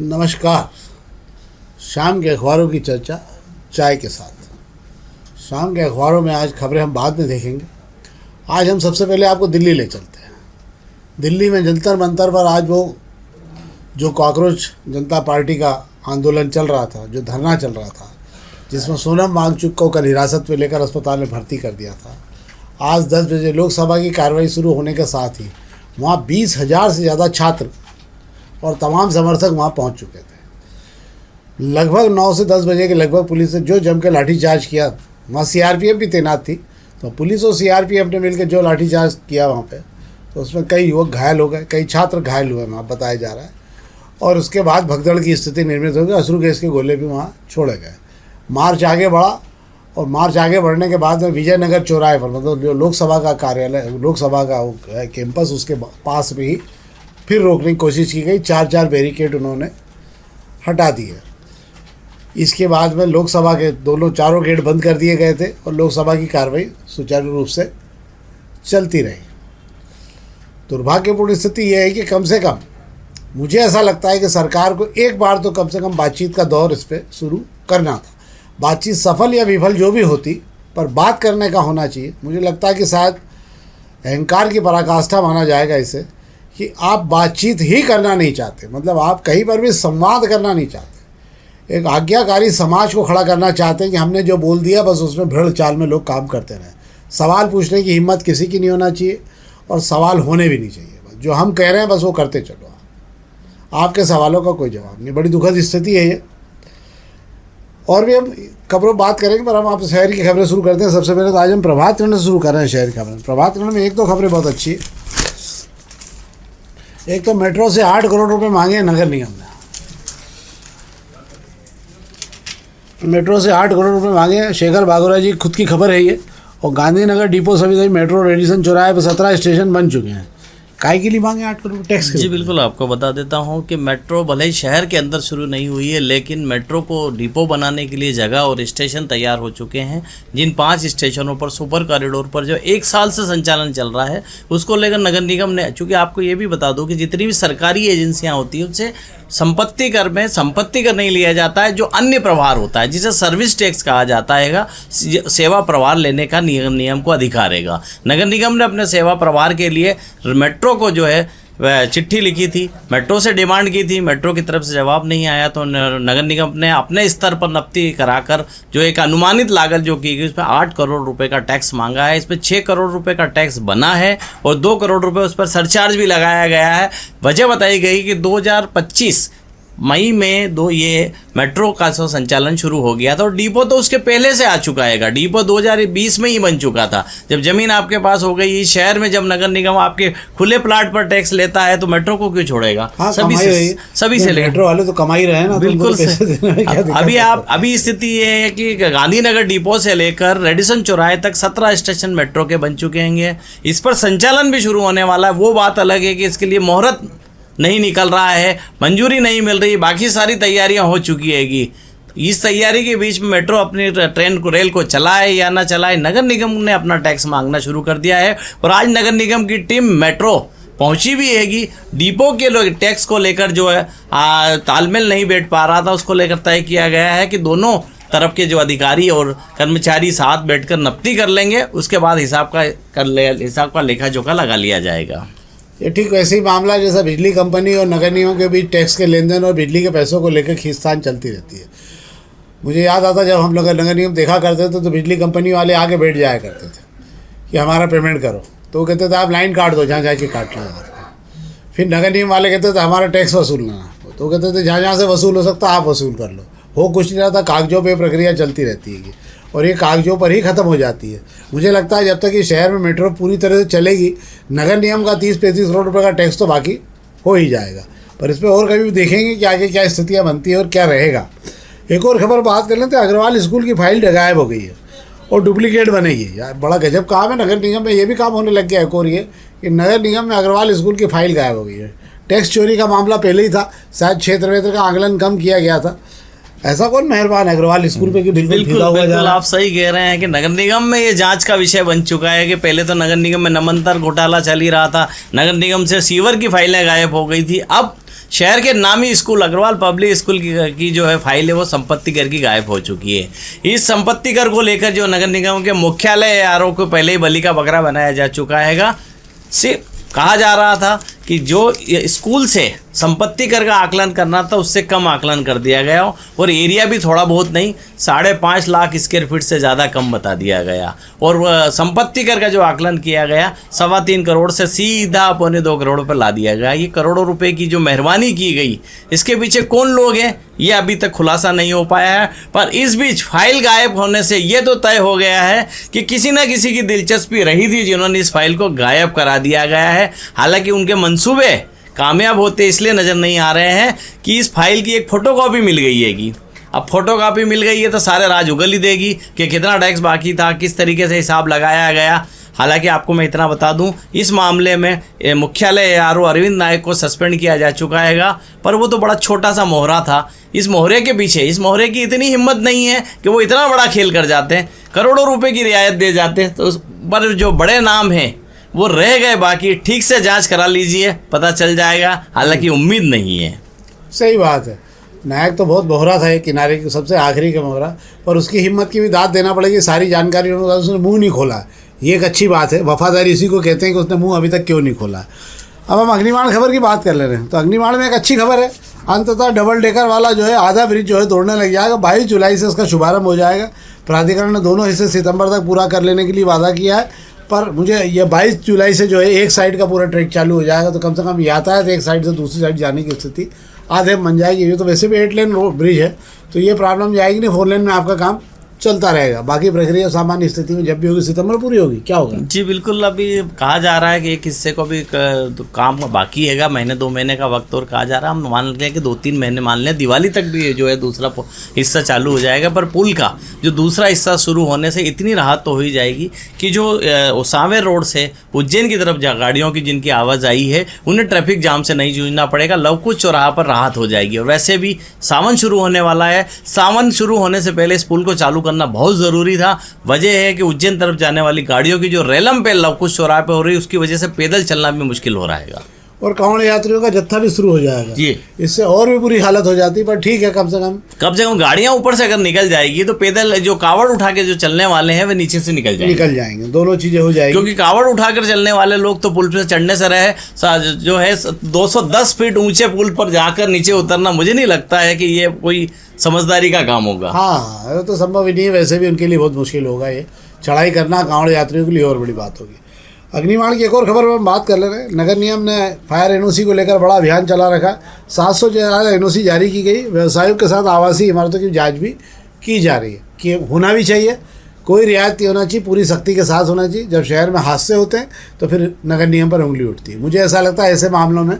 नमस्कार। शाम के अखबारों की चर्चा चाय के साथ। शाम के अखबारों में आज खबरें हम बाद में देखेंगे। आज हम सबसे पहले आपको दिल्ली ले चलते हैं। दिल्ली में जंतर मंतर पर आज वो जो कॉकरोच जनता पार्टी का आंदोलन चल रहा था, जो धरना चल रहा था, जिसमें सोनम वांगचुक को कल हिरासत में लेकर अस्पताल में भर्ती कर दिया था, आज 10 बजे लोकसभा की कार्रवाई शुरू होने के साथ ही वहाँ 20,000 से ज़्यादा छात्र और तमाम समर्थक वहाँ पहुँच चुके थे। लगभग 9 से 10 बजे के लगभग पुलिस ने जो जम के लाठीचार्ज किया, वहाँ सीआरपीएफ भी तैनात थी, तो पुलिस और सीआरपीएफ ने मिलकर जो लाठीचार्ज किया वहाँ पे, तो उसमें कई युवक घायल हो गए, कई छात्र घायल हुए वहाँ बताया जा रहा है। और उसके बाद भगदड़ की स्थिति निर्मित हो गई, अश्रु गैस के गोले भी वहाँ छोड़े गए। मार्च आगे बढ़ा और मार्च आगे बढ़ने के बाद में विजयनगर चौराहे पर, मतलब जो लोकसभा का कार्यालय, लोकसभा का कैंपस, उसके पास में ही फिर रोकने की कोशिश की गई। 4 बैरिकेड उन्होंने हटा दिए। इसके बाद में लोकसभा के चारों गेट बंद कर दिए गए थे और लोकसभा की कार्रवाई सुचारू रूप से चलती रही। दुर्भाग्यपूर्ण स्थिति यह है कि कम से कम मुझे ऐसा लगता है कि सरकार को एक बार तो कम से कम बातचीत का दौर इस पर शुरू करना था। बातचीत सफल या विफल जो भी होती, पर बात करने का होना चाहिए। मुझे लगता है कि शायद अहंकार की पराकाष्ठा माना जाएगा इसे, कि आप बातचीत ही करना नहीं चाहते, मतलब आप कहीं पर भी संवाद करना नहीं चाहते। एक आज्ञाकारी समाज को खड़ा करना चाहते हैं कि हमने जो बोल दिया बस उसमें भेड़ चाल में लोग काम करते रहें। सवाल पूछने की हिम्मत किसी की नहीं होना चाहिए और सवाल होने भी नहीं चाहिए। बस जो हम कह रहे हैं बस वो करते चलो, आपके सवालों का कोई जवाब नहीं। बड़ी दुखद स्थिति है ये। और भी हम खबरों बात करेंगे, पर हम आप शहर की खबरें शुरू करते हैं। सबसे पहले तो आज हम प्रभात खंड से शुरू कर रहे हैं। शहर की खबरें, प्रभात खंड में एक तो खबरें बहुत अच्छी है। एक तो मेट्रो से 8 करोड़ रुपए मांगे नगर निगम ने। मेट्रो से 8 करोड़ रुपए मांगे। शेखर बागोरा जी खुद की खबर है ये। और गांधीनगर डिपो सभी मेट्रो रेडिसन चौराहे पर 17 स्टेशन बन चुके हैं। काय के लिए मांगे 8 करोड़ टैक्स के? जी बिल्कुल, आपको बता देता हूं कि मेट्रो भले ही शहर के अंदर शुरू नहीं हुई है, लेकिन मेट्रो को डिपो बनाने के लिए जगह और स्टेशन तैयार हो चुके हैं। जिन 5 स्टेशनों पर सुपर कॉरिडोर पर जो 1 साल से संचालन चल रहा है, उसको लेकर नगर निगम ने, चूँकि आपको ये भी बता दूं कि जितनी भी सरकारी एजेंसियाँ होती हैं उनसे संपत्ति कर में संपत्ति कर नहीं लिया जाता है, जो अन्य प्रभार होता है जिसे सर्विस टैक्स कहा जाता है, सेवा प्रभार लेने का नियम को अधिकार है। नगर निगम ने अपने सेवा प्रभार के लिए मेट्रो को जो है वह चिट्ठी लिखी थी, मेट्रो से डिमांड की थी। मेट्रो की तरफ से जवाब नहीं आया, तो नगर निगम ने अपने स्तर पर नफ्ती कराकर जो एक अनुमानित लागत जो की गई उसमें 8 करोड़ रुपए का टैक्स मांगा है। इसमें 6 करोड़ रुपए का टैक्स बना है और 2 करोड़ रुपए उस पर सरचार्ज भी लगाया गया है। वजह बताई गई कि 2025 मई में ये मेट्रो का संचालन शुरू हो गया था और डिपो तो उसके पहले से आ चुका है। डिपो 2020 में ही बन चुका था। जब जमीन आपके पास हो गई, शहर में जब नगर निगम आपके खुले प्लाट पर टैक्स लेता है तो मेट्रो को क्यों छोड़ेगा? हाँ, सभी से मेट्रो वाले तो कमा ही रहे हैं ना। बिल्कुल। अभी स्थिति ये है कि गांधीनगर डिपो से लेकर रेडिसन चौराहे तक 17 स्टेशन मेट्रो के बन चुके हैं। इस पर संचालन भी शुरू होने वाला है। वो बात अलग है कि इसके लिए मुहूर्त नहीं निकल रहा है, मंजूरी नहीं मिल रही, बाकी सारी तैयारियां हो चुकी हैगी। इस तैयारी के बीच में मेट्रो अपनी ट्रेन को, रेल को चलाए या ना चलाए, नगर निगम ने अपना टैक्स मांगना शुरू कर दिया है। और आज नगर निगम की टीम मेट्रो पहुंची भी हैगी। डिपो के लोग टैक्स को लेकर जो है तालमेल नहीं बैठ पा रहा था, उसको लेकर तय किया गया है कि दोनों तरफ के जो अधिकारी और कर्मचारी साथ बैठकर नफ्ती कर लेंगे, उसके बाद हिसाब का लेखा जोखा लगा लिया जाएगा। ये ठीक वैसे ही मामला जैसा बिजली कंपनी और नगर निगम के बीच टैक्स के लेन देन और बिजली के पैसों को लेकर खींचतान चलती रहती है। मुझे याद आता जब हम लोग नगर निगम देखा करते थे तो बिजली कंपनी वाले आगे बैठ जाया करते थे कि हमारा पेमेंट करो, तो वो कहते थे आप लाइन काट दो, जहाँ जाके काट लो। फिर नगर निगम वाले कहते थे हमारा टैक्स वसूलना, तो कहते थे जहाँ से वसूल हो सकता आप वसूल कर लो। हो कुछ नहीं रहता, कागजों पर प्रक्रिया चलती रहती है और ये कागजों पर ही ख़त्म हो जाती है। मुझे लगता है जब तक ये शहर में मेट्रो पूरी तरह से चलेगी, नगर निगम का 30-35 करोड़ रुपए का टैक्स तो बाकी हो ही जाएगा। पर इस पर और कभी भी देखेंगे कि आगे क्या स्थितियाँ बनती है और क्या रहेगा। एक और खबर बात कर लेते हैं। अग्रवाल स्कूल की फाइल गायब हो गई है और डुप्लीकेट बनेगी। यार बड़ा गजब काम है। नगर निगम में ये भी काम होने लग गया है। एक और ये कि नगर निगम में अग्रवाल स्कूल की फाइल गायब हो गई है। टैक्स चोरी का मामला पहले ही था, शायद क्षेत्र का आंकलन कम किया गया था। ऐसा कौन मेहरबान अग्रवाल स्कूल पे कि बिल्कुल आप सही कह रहे हैं कि नगर निगम में ये जांच का विषय बन चुका है कि पहले तो नगर निगम में नमंतर घोटाला चल ही रहा था, नगर निगम से सीवर की फाइलें गायब हो गई थी। अब शहर के नामी स्कूल अग्रवाल पब्लिक स्कूल की जो है फाइल है वो संपत्ति कर की गायब हो चुकी है। इस संपत्ति कर को लेकर जो नगर निगम के मुख्यालय आरोप को पहले ही बलि का बकरा बनाया जा चुका हैगा। सिर्फ कहा जा रहा था कि जो स्कूल से संपत्ति कर का आकलन करना था उससे कम आकलन कर दिया गया और एरिया भी थोड़ा बहुत नहीं 5.5 लाख स्क्वायर फीट से ज़्यादा कम बता दिया गया और संपत्ति कर का जो आकलन किया गया 3.25 करोड़ से सीधा 1.25 करोड़ पर ला दिया गया। ये करोड़ों रुपए की जो मेहरबानी की गई इसके पीछे कौन लोग हैं ये अभी तक खुलासा नहीं हो पाया है। पर इस बीच फाइल गायब होने से ये तो तय हो गया है कि किसी न किसी की दिलचस्पी रही थी जिन्होंने इस फाइल को गायब करा दिया गया है। हालांकि उनके मंसूबे कामयाब होते इसलिए नज़र नहीं आ रहे हैं कि इस फाइल की एक फ़ोटोकॉपी मिल गई हैगी। अब फोटोकॉपी मिल गई है तो सारे राज उगल ही देगी कि कितना टैक्स बाकी था, किस तरीके से हिसाब लगाया गया। हालांकि आपको मैं इतना बता दूं इस मामले में मुख्यालय आरओ अरविंद नायक को सस्पेंड किया जा चुका हैगा, पर वो तो बड़ा छोटा सा मोहरा था। इस मोहरे के पीछे इस मोहरे की इतनी हिम्मत नहीं है कि वो इतना बड़ा खेल कर जाते हैं, करोड़ों रुपए की रियायत दे जाते हैं। तो पर जो बड़े नाम हैं वो रह गए बाकी। ठीक से जांच करा लीजिए, पता चल जाएगा। हालांकि उम्मीद नहीं है। सही बात है। नायक तो बहुत बोहरा था एक किनारे की सबसे आखिरी का मोहरा, पर उसकी हिम्मत की भी दाद देना पड़ेगी। सारी जानकारी उन्होंने उसने मुंह नहीं खोला, ये एक अच्छी बात है। वफादारी इसी को कहते हैं कि उसने मुंह अभी तक क्यों नहीं खोला। अब हम अग्निबाण खबर की बात कर ले रहे हैं तो अग्निबाण में एक अच्छी खबर है। अंततः डबल डेकर वाला जो है आधा ब्रिज जो है तोड़ने लग जाएगा। 22 जुलाई से इसका शुभारंभ हो जाएगा। प्राधिकरण ने दोनों हिस्से सितंबर तक पूरा कर लेने के लिए वादा किया है, पर मुझे ये 22 जुलाई से जो है एक साइड का पूरा ट्रैक चालू हो जाएगा, तो कम से कम यातायात एक साइड से दूसरी साइड जाने की स्थिति आधे बन जाएगी। ये तो वैसे भी 8 लेन ब्रिज है तो ये प्रॉब्लम जाएगी नहीं। 4 लेन में आपका काम चलता रहेगा। बाकी प्रक्रिया सामान्य स्थिति में जब भी होगी सितंबर पूरी होगी। क्या होगा जी बिल्कुल। अभी कहा जा रहा है कि एक हिस्से को भी काम बाकी हैगा, 1-2 महीने का वक्त और कहा जा रहा है। हम मान लें कि 2-3 महीने मान लें, दिवाली तक भी जो है दूसरा हिस्सा चालू हो जाएगा। पर पुल का जो दूसरा हिस्सा शुरू होने से इतनी राहत तो हो ही जाएगी कि जो ओसावेर रोड से उज्जैन की तरफ गाड़ियों की जिनकी आवाजाही है उन्हें ट्रैफिक जाम से नहीं जूझना पड़ेगा। लवकुश चौराहा पर राहत हो जाएगी। और वैसे भी सावन शुरू होने वाला है। सावन शुरू होने से पहले इस पुल को चालू करना बहुत ज़रूरी था। वजह है कि उज्जैन तरफ जाने वाली गाड़ियों की जो रेलम पे लवकुश चौराहे पे हो रही है उसकी वजह से पैदल चलना भी मुश्किल हो रहा है और कांवड़ यात्रियों का जत्था भी शुरू हो जाएगा जी। इससे और भी बुरी हालत हो जाती है, पर ठीक है कम से कम गाड़ियां ऊपर से अगर निकल जाएगी तो पैदल जो कावड़ उठा के जो चलने वाले हैं वे नीचे से निकल जाएंगे। दोनों चीजें हो जाएगी, क्योंकि कावड़ उठाकर चलने वाले लोग तो पुल पर चढ़ने से रहे जो है 210 फीट ऊंचे पुल पर जाकर नीचे उतरना मुझे नहीं लगता है कि ये कोई समझदारी का काम होगा। हाँ वो तो संभव ही नहीं है। वैसे भी उनके लिए बहुत मुश्किल होगा ये चढ़ाई करना। कांवड़ यात्रियों के लिए और बड़ी बात होगी। अग्निबाण की एक और खबर में हम बात कर ले रहे हैं। नगर निगम ने फायर एनओसी को लेकर बड़ा अभियान चला रखा। 700 से ज़्यादा एनओसी जारी की गई। व्यवसायों के साथ आवासीय इमारतों की जांच भी की जा रही है कि होना भी चाहिए। कोई रियायत नहीं होना चाहिए, पूरी सख्ती के साथ होना चाहिए। जब शहर में हादसे होते हैं तो फिर नगर निगम पर उंगली उठती है। मुझे ऐसा लगता है ऐसे मामलों में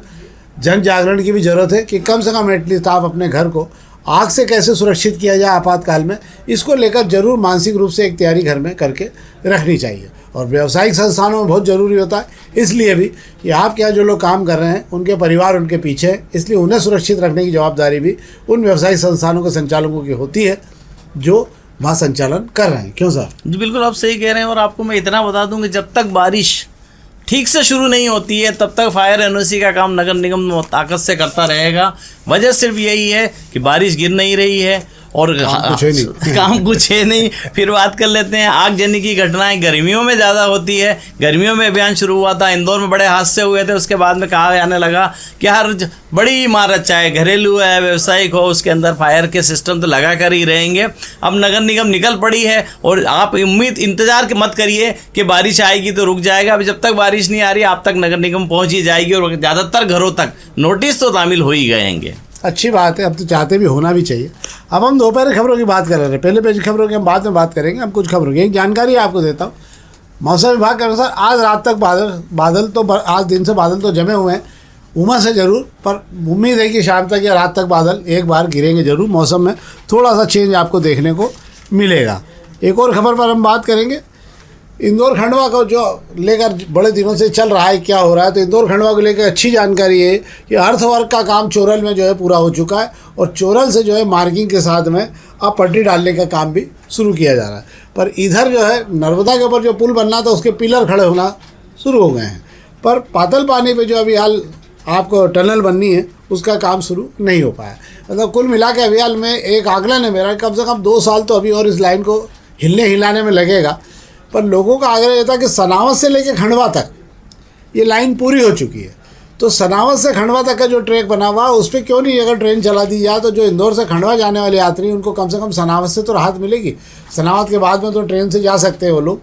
जन जागरण की भी ज़रूरत है कि कम से कम एटलीस्ट आप अपने घर को आग से कैसे सुरक्षित किया जाए आपातकाल में, इसको लेकर जरूर मानसिक रूप से एक तैयारी घर में करके रखनी चाहिए। और व्यावसायिक संस्थानों में बहुत ज़रूरी होता है इसलिए भी कि आपके यहाँ जो लोग काम कर रहे हैं उनके परिवार उनके पीछे है, इसलिए उन्हें सुरक्षित रखने की जवाबदारी भी उन व्यावसायिक संस्थानों के संचालकों की होती है जो वहाँ संचालन कर रहे हैं। क्यों सर? जी बिल्कुल आप सही कह रहे हैं। और आपको मैं इतना बता दूँ कि जब तक बारिश ठीक से शुरू नहीं होती है तब तक फायर एनओसी का काम नगर निगम ताकत से करता रहेगा। वजह सिर्फ यही है कि बारिश गिर नहीं रही है और काम कुछ है नहीं। फिर बात कर लेते हैं आगजनी की घटनाएं गर्मियों में ज़्यादा होती है। गर्मियों में अभियान शुरू हुआ था, इंदौर में बड़े हादसे हुए थे। उसके बाद में कहा जाने लगा कि हर बड़ी इमारत चाहे घरेलू है व्यावसायिक हो उसके अंदर फायर के सिस्टम तो लगा कर ही रहेंगे। अब नगर निगम निकल पड़ी है और आप इंतजार मत करिए कि बारिश आएगी तो रुक जाएगा। अभी जब तक बारिश नहीं आ रही आप तक नगर निगम पहुँच ही जाएगी और ज़्यादातर घरों तक नोटिस तो तामील हो ही गएंगे। अच्छी बात है। अब तो चाहते भी होना भी चाहिए। अब हम दोपहर खबरों की बात कर रहे हैं। पहले पेज की खबरों की हम बाद में बात करेंगे। हम कुछ खबरों की एक जानकारी आपको देता हूँ। मौसम विभाग के अनुसार आज रात तक आज दिन से बादल तो जमे हुए हैं। उमस है जरूर, पर उम्मीद है कि शाम तक या रात तक बादल एक बार गिरेंगे जरूर। मौसम में थोड़ा सा चेंज आपको देखने को मिलेगा। एक और खबर पर हम बात करेंगे। इंदौर खंडवा को जो लेकर बड़े दिनों से चल रहा है क्या हो रहा है, तो इंदौर खंडवा को लेकर अच्छी जानकारी है कि अर्थवर्क का काम चोरल में जो है पूरा हो चुका है और चोरल से जो है मार्किंग के साथ में अब पट्टी डालने का काम भी शुरू किया जा रहा है। पर इधर जो है नर्मदा के ऊपर जो पुल बनना था उसके पिलर खड़े होना शुरू हो गए हैं। पर पातल पानी पे जो अभी हाल आपको टनल बननी है उसका काम शुरू नहीं हो पाया। मतलब कुल मिला के अभियान में एक आकलन है मेरा, कम से कम 2 साल तो अभी और इस लाइन को हिलाने में लगेगा। पर लोगों का आग्रह ये था कि सनावत से लेकर खंडवा तक ये लाइन पूरी हो चुकी है, तो सनावत से खंडवा तक का जो ट्रैक बना हुआ उस पर क्यों नहीं अगर ट्रेन चला दी जाए, तो जो इंदौर से खंडवा जाने वाले यात्री उनको कम से कम सनावत से तो राहत मिलेगी। सनावत के बाद में तो ट्रेन से जा सकते हैं वो लोग।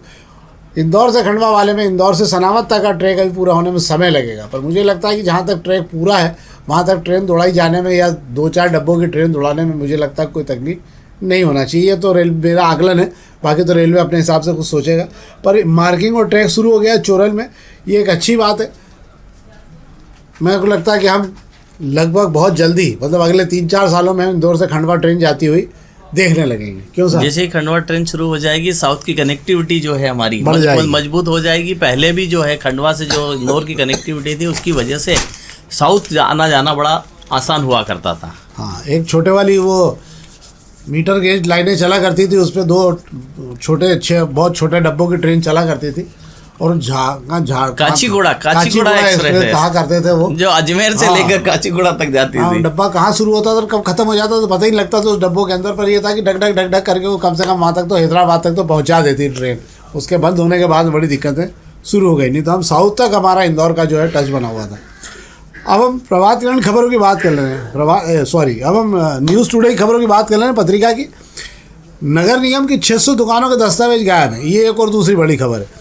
इंदौर से खंडवा वाले में इंदौर से सनावत तक का ट्रैक अभी पूरा होने में समय लगेगा। पर मुझे लगता है कि जहाँ तक ट्रैक पूरा है वहाँ तक ट्रेन दौड़ाई जाने में या 2-4 डब्बों की ट्रेन दौड़ाने में मुझे लगता है कोई तकलीफ नहीं होना चाहिए। तो मेरा आकलन है, बाकी तो रेलवे अपने हिसाब से कुछ सोचेगा। पर मार्किंग और ट्रैक शुरू हो गया है चोरल में, ये एक अच्छी बात है। मेरे को लगता है कि हम लगभग बहुत जल्दी, मतलब अगले 3-4 सालों में इंदौर से खंडवा ट्रेन जाती हुई देखने लगेंगे। क्यों सर? जैसे ही खंडवा ट्रेन शुरू हो जाएगी, साउथ की कनेक्टिविटी जो है हमारी मजबूत हो जाएगी। पहले भी जो है खंडवा से जो इंदौर की कनेक्टिविटी थी उसकी वजह से साउथ आना जाना बड़ा आसान हुआ करता था। हाँ, एक छोटे वाली वो मीटर गेज लाइनें चला करती थी, उस पर 2 छोटे बहुत छोटे डब्बों की ट्रेन चला करती थी। और काचीगुड़ा एक्सप्रेस कहा करते थे वो, जो अजमेर से लेकर काचीगुड़ा तक जाती थी। डब्बा कहाँ शुरू होता था और कब खत्म हो जाता था तो पता ही नहीं लगता था उस डब्बों के अंदर। पर ये था कि ढक ढक करके वो कम से कम वहाँ तक तो हैदराबाद तक तो पहुँचा देती ट्रेन। उसके बंद होने के बाद बड़ी दिक्कतें शुरू हो गई, नहीं तो हम साउथ तक हमारा इंदौर का जो है टच बना हुआ था। अब हम प्रभात किरण खबरों की बात कर रहे हैं। अब हम न्यूज़ टुडे की खबरों की बात कर रहे हैं। पत्रिका की नगर निगम की 600 दुकानों के दस्तावेज गायब हैं, ये एक और दूसरी बड़ी खबर है।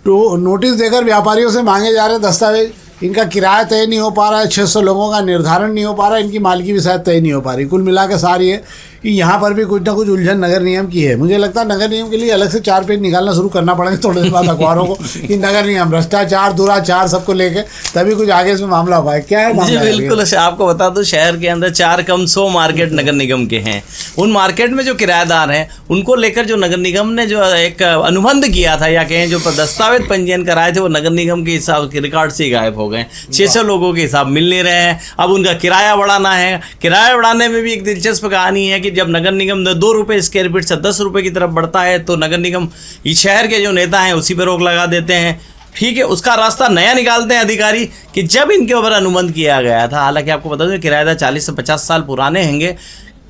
तो नोटिस देकर व्यापारियों से मांगे जा रहे हैं दस्तावेज, इनका किराया तय नहीं हो पा रहा है, 600 लोगों का निर्धारण नहीं हो पा रहा है, इनकी मालिकी भी शायद तय नहीं हो पा रही। कुल मिला के सारी है कि यहाँ पर भी कुछ ना कुछ उलझन नगर निगम की है। मुझे लगता है नगर निगम के लिए अलग से 4 पेज निकालना शुरू करना पड़ेगा थोड़े दिन बाद अखबारों को कि नगर निगम भ्रष्टाचार दुराचार सबको लेके तभी कुछ आगे इसमें मामला हो पाए। क्या है? जी बिल्कुल, आपको बता दूं शहर के अंदर 4-100 मार्केट नगर निगम के हैं। उन मार्केट में जो किराएदार हैं उनको लेकर जो नगर निगम ने जो एक अनुबंध किया था या कहें जो दस्तावेज पंजीयन कराए थे वो नगर निगम के हिसाब के रिकॉर्ड से गायब हो गए। 600 लोगों के हिसाब मिल नहीं रहे हैं। अब उनका किराया बढ़ाना है। किराया बढ़ाने में भी एक दिलचस्प कहानी है कि जब नगर निगम 2 रुपये स्क्वायर फीट से 10 रुपये की तरफ बढ़ता है तो नगर निगम इस शहर के जो नेता हैं उसी पर रोक लगा देते हैं। ठीक है, उसका रास्ता नया निकालते हैं अधिकारी कि जब इनके ऊपर अनुबंध किया गया था, हालांकि आपको बता दूं किराएदार 40 से 50 साल पुराने होंगे,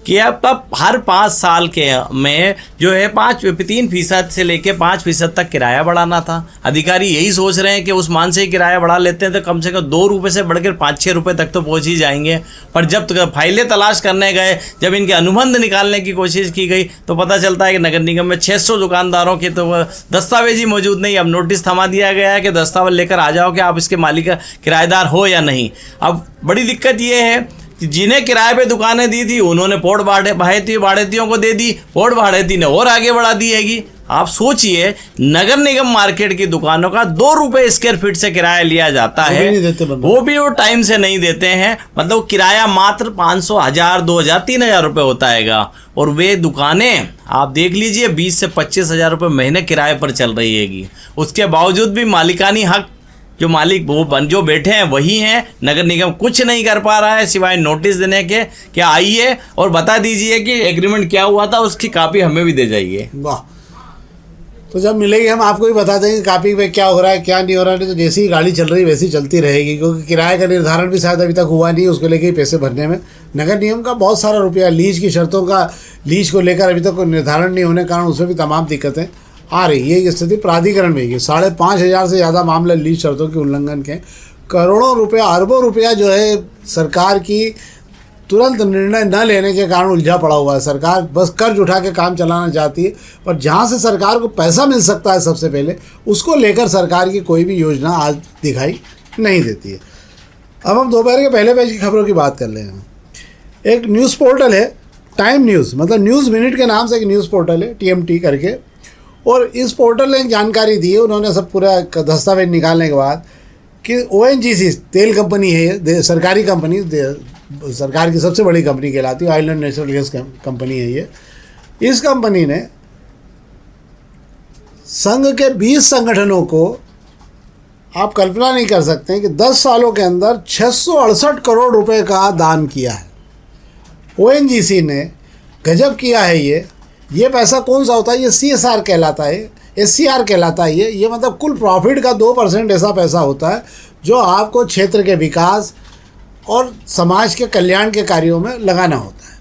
कि अब हर 5 साल के में जो है 3% से लेके 5% तक किराया बढ़ाना था। अधिकारी यही सोच रहे हैं कि उस मान से ही किराया बढ़ा लेते हैं तो कम से कम 2 रुपये से बढ़कर 5-6 रुपये तक तो पहुंच ही जाएंगे। पर जब फाइलें तलाश करने गए, जब इनके अनुबंध निकालने की कोशिश की गई तो पता चलता है कि नगर निगम में 600 दुकानदारों के तो दस्तावेज ही मौजूद नहीं। अब नोटिस थमा दिया गया है कि दस्तावेज लेकर आ जाओ कि आप इसके मालिक किराएदार हो या नहीं। अब बड़ी दिक्कत ये है कि जिन्हें किराए पे दुकानें दी थी उन्होंने पोड़ बाढ़ेतियों को दे दी, पोड़ बाढ़ेती ने और आगे बढ़ा दी हैगी। आप सोचिए, नगर निगम मार्केट की दुकानों का 2 रुपये स्क्वायर फीट से किराया लिया जाता है, वो भी वो टाइम से नहीं देते हैं। मतलब किराया मात्र 500, 1000, 2000, 3000 रुपये होता है। और वे दुकानें आप देख लीजिए 20 से 25 हज़ार रुपये महीने किराए पर चल रही हैगी। उसके बावजूद भी मालिकानी हक जो मालिक वो जो बैठे हैं वही हैं। नगर निगम कुछ नहीं कर पा रहा है सिवाय नोटिस देने के कि आइए और बता दीजिए कि एग्रीमेंट क्या हुआ था, उसकी कापी हमें भी दे जाइए। वाह, तो जब मिलेगी हम आपको भी बता देंगे कापी पे क्या हो रहा है क्या नहीं हो रहा है। तो जैसी ही गाड़ी चल रही है वैसी चलती रहेगी, क्योंकि किराए का निर्धारण भी शायद अभी तक हुआ नहीं, उसको लेके पैसे भरने में नगर निगम का बहुत सारा रुपया, लीज की शर्तों का, लीज को लेकर अभी तक कोई निर्धारण नहीं होने के कारण उसमें भी तमाम दिक्कतें आ रही है। स्थिति प्राधिकरण में 5,500 से ज़्यादा मामले लीज शर्तों के उल्लंघन के, करोड़ों रुपया, अरबों रुपया जो है सरकार की तुरंत निर्णय न लेने के कारण उलझा पड़ा हुआ है। सरकार बस कर्ज उठा के काम चलाना चाहती है, पर जहाँ से सरकार को पैसा मिल सकता है सबसे पहले उसको लेकर सरकार की कोई भी योजना आज दिखाई नहीं देती है। अब हम दोपहर के पहले पेज की खबरों की बात कर रहे हैं। एक न्यूज़ पोर्टल है टाइम न्यूज़, मतलब न्यूज़ मिनट के नाम से एक न्यूज़ पोर्टल है TMT करके, और इस पोर्टल ने एक जानकारी दी है उन्होंने सब पूरा दस्तावेज निकालने के बाद कि ONGC तेल कंपनी है ये, सरकारी कंपनी, सरकार की सबसे बड़ी कंपनी कहलाती है, oil and natural gas company है ये। इस कंपनी ने संघ के 20 संगठनों को, आप कल्पना नहीं कर सकते हैं कि 10 सालों के अंदर 668 करोड़ रुपए का दान किया है। ONGC ने गजब किया है। ये पैसा कौन सा होता है? ये CSR कहलाता है, SCR कहलाता है। ये मतलब कुल प्रॉफिट का 2% ऐसा पैसा होता है जो आपको क्षेत्र के विकास, और समाज के कल्याण के कार्यों में लगाना होता है।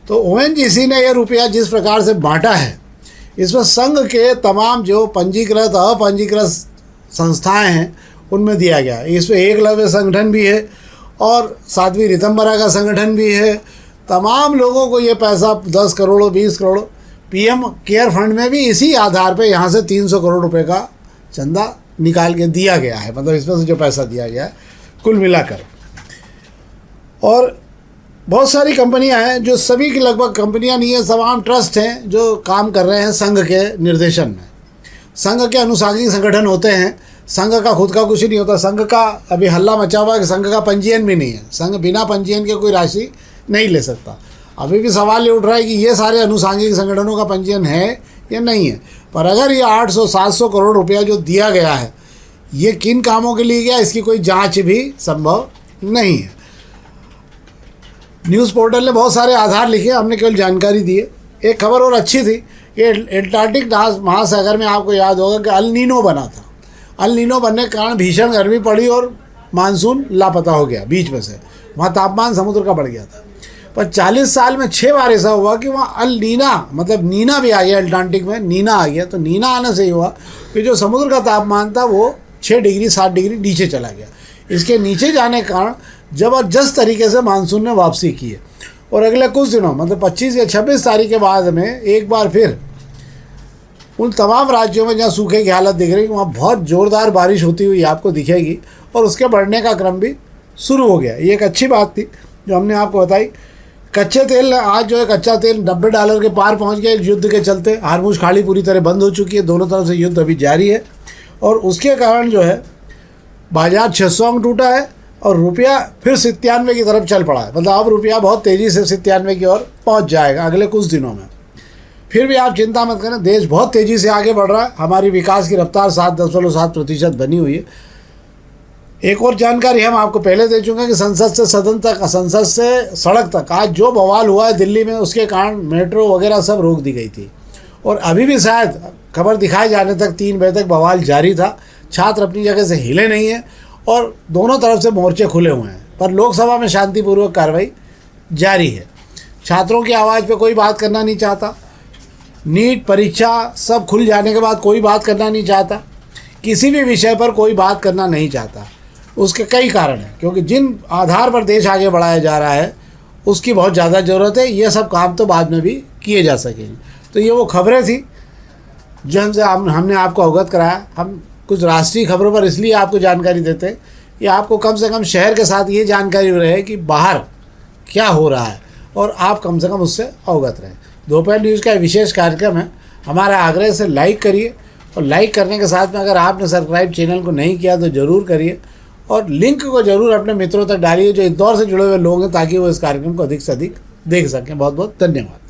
तो ONGC ने यह रुपया जिस प्रकार से बांटा है, इसमें संघ के तमाम जो पंजीकृत अपंजीकृत संस्थाएं हैं उनमें दिया गया है। इसमें एकलव्य संगठन भी है और साध्वी ऋतंबरा का संगठन भी है। तमाम लोगों को ये पैसा 10 crore 20 crore PM care fund में भी इसी आधार पे यहाँ से 300 करोड़ रुपए का चंदा निकाल के दिया गया है। मतलब इसमें से जो पैसा दिया गया है कुल मिलाकर। और बहुत सारी कंपनियां हैं, जो सभी की लगभग कंपनियां नहीं है, तमाम ट्रस्ट हैं जो काम कर रहे हैं संघ के निर्देशन में। संघ के अनुसांगिक संगठन होते हैं, संघ का खुद का कुछ नहीं होता। संघ का अभी हल्ला मचा हुआ है कि संघ का पंजीयन भी नहीं है, संघ बिना पंजीयन के कोई राशि नहीं ले सकता। अभी भी सवाल ये उठ रहा है कि ये सारे अनुसांगिक संगठनों का पंजीयन है या नहीं है। पर अगर ये 800-700 करोड़ रुपया जो दिया गया है, ये किन कामों के लिए गया, इसकी कोई जांच भी संभव नहीं है। न्यूज़ पोर्टल ने बहुत सारे आधार लिखे, हमने केवल जानकारी दी है। एक खबर और अच्छी थी, ये एटलांटिक महासागर में आपको याद होगा कि अल नीनो बना था। अल नीनो बनने के कारण भीषण गर्मी पड़ी और मानसून लापता हो गया बीच में से। वहाँ तापमान समुद्र का बढ़ गया था। पर 40 साल में 6 बार ऐसा हुआ कि वहाँ अल नीना, मतलब नीना भी आ गया, अटलांटिक में नीना आ गया। तो नीना आने से ही हुआ कि जो समुद्र का तापमान था वो 6 डिग्री 7 डिग्री नीचे चला गया। इसके नीचे जाने के कारण ज़बरदस्त तरीके से मानसून ने वापसी की है। और अगले कुछ दिनों, मतलब 25 या 26 तारीख के बाद में एक बार फिर उन तमाम राज्यों में जहाँ सूखे की हालत दिख रही है, वहाँ बहुत ज़ोरदार बारिश होती हुई आपको दिखेगी और उसके बढ़ने का क्रम भी शुरू हो गया। ये एक अच्छी बात थी जो हमने आपको बताई। कच्चे तेल, आज जो है कच्चा तेल $90 के पार पहुँच गया युद्ध के चलते। हार्मुज खाड़ी पूरी तरह बंद हो चुकी है, दोनों तरफ से युद्ध अभी जारी है और उसके कारण जो है बाजार 600 अंक टूटा है और रुपया फिर 97 की तरफ चल पड़ा है। मतलब अब रुपया बहुत तेज़ी से 97 की ओर पहुँच जाएगा अगले कुछ दिनों में। फिर भी आप चिंता मत करें, देश बहुत तेज़ी से आगे बढ़ रहा है। हमारी विकास की रफ्तार 7.7% बनी हुई है। एक और जानकारी हम आपको पहले दे चुके हैं कि संसद से सदन तक, संसद से सड़क तक आज जो बवाल हुआ है दिल्ली में, उसके कारण मेट्रो वगैरह सब रोक दी गई थी। और अभी भी शायद खबर दिखाए जाने तक 3 बजे तक बवाल जारी था। छात्र अपनी जगह से हिले नहीं है और दोनों तरफ से मोर्चे खुले हुए हैं। पर लोकसभा में शांतिपूर्वक कार्रवाई जारी है। छात्रों की आवाज़ पे कोई बात करना नहीं चाहता। नीट परीक्षा सब खुल जाने के बाद कोई बात करना नहीं चाहता। किसी भी विषय पर कोई बात करना नहीं चाहता। उसके कई कारण हैं, क्योंकि जिन आधार पर देश आगे बढ़ाया जा रहा है उसकी बहुत ज़्यादा ज़रूरत है। ये सब काम तो बाद में भी किए जा सकेंगे। तो ये वो खबरें थी जो हमने आपको अवगत कराया। हम कुछ राष्ट्रीय खबरों पर इसलिए आपको जानकारी देते हैं कि आपको कम से कम शहर के साथ ये जानकारी रहे कि बाहर क्या हो रहा है और आप कम से कम उससे अवगत रहें। दोपहर न्यूज़ का विशेष कार्यक्रम है। हमारा आग्रह से लाइक करिए और लाइक करने के साथ में अगर आपने सब्सक्राइब चैनल को नहीं किया तो ज़रूर करिए और लिंक को ज़रूर अपने मित्रों तक डालिए जो इंदौर से जुड़े हुए लोग हैं, ताकि वो इस कार्यक्रम को अधिक से अधिक देख सकें। बहुत बहुत धन्यवाद।